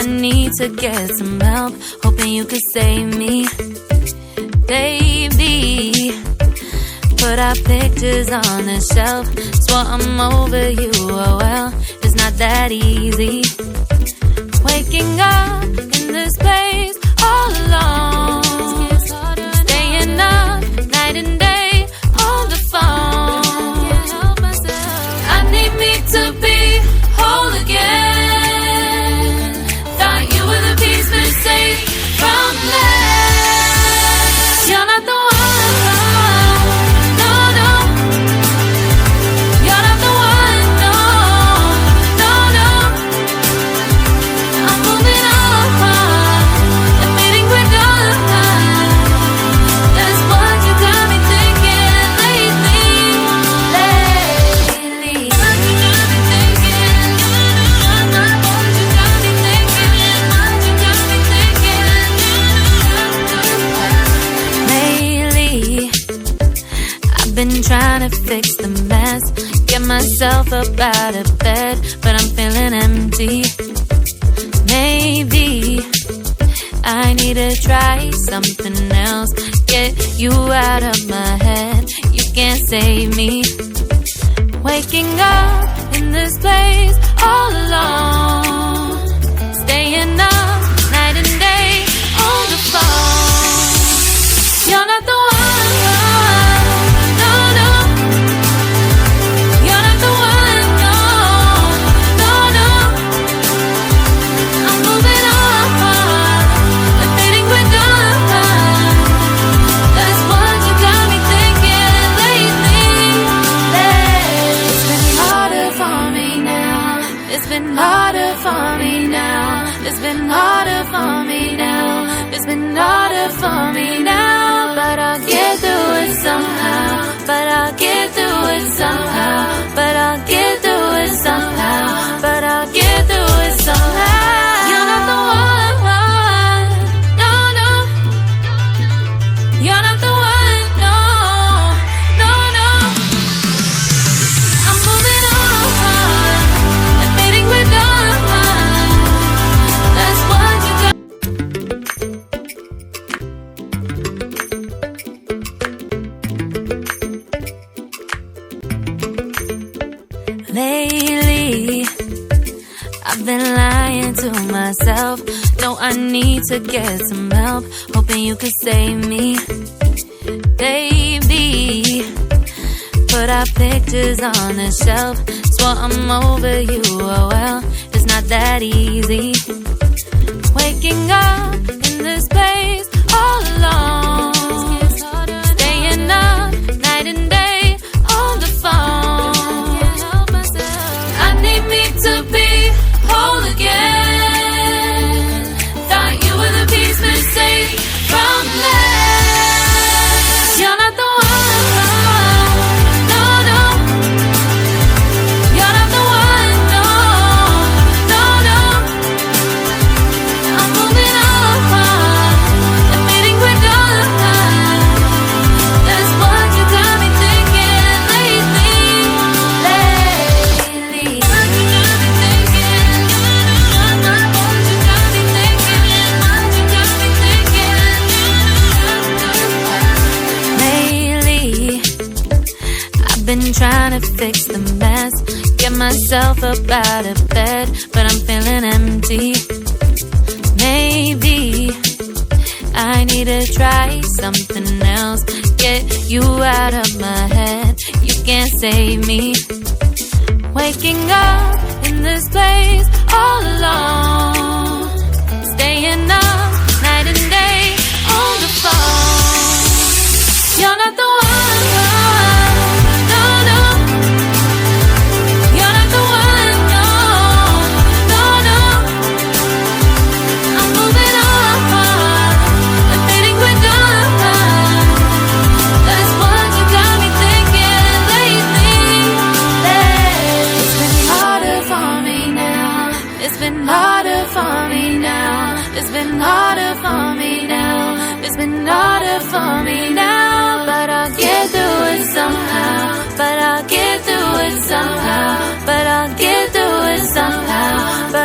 I need to get some help, hoping you could save me. Baby, put our pictures on the shelf, swore I'm over you, oh well, it's not that easy. Waking up in this place all alone, staying up night and day on the phone. I need me to be whole again. Thought you were the piece missing from last. You're not the one, no, no. You're not the one, no, no, no. I'm moving on, admitting we're done. That's what you got me thinking lately. What you got me thinking. What you got me thinking. What you got me thinking. Lately, I've been trying to fix the mess, get myself up out of bed, but I'm feeling empty. Maybe I need to try something else, get you out of my head, you can't save me. Waking up in this place all alone, staying up night and day on the phone. You're not the one, no, no. You're not the one, no, no, no. I'm moving on, admitting we're done. That's what you got me thinking lately. It's been harder for me now. It's been harder for me now. It's been harder for me now. It's been harder for me now. But I'll get through it somehow. But I'll get through it somehow. But I'll get through it somehow. But I'll get through it somehow. You're not the one, no, no. You're not the one, no, no, no. I'm moving on, admitting we're done. That's what you got. Lately, I've been lying to myself. No, I need to get some help, hoping you could save me. Baby, put our pictures on the shelf, swore I'm over you, oh well, it's not that easy. Waking up in this place all alone, staying up night and day on the phone. I need me to be whole again. Thought you were the piece missing from last. You're not the one, no, no. You're not the one, no, no, no. I'm moving on, admitting we're done. That's what you got me thinking lately. What you got me thinking. What you got me thinking. What you got me thinking. Lately, I've been trying to fix the mess, get myself up out of bed, but I'm feeling empty. Maybe I need to try something else, get you out of my head, you can't save me. Waking up in this place all alone, staying up night and day on the phone. You're not the one, no, no. You're not the one, no, no, no. I'm moving on, admitting we're done. That's what you got me thinking lately. It's been harder for me now. It's been harder for me now. It's been harder for me now. It's been harder for me now. But I'll get through it somehow. But I'll get through it somehow. But I'll get through it somehow. But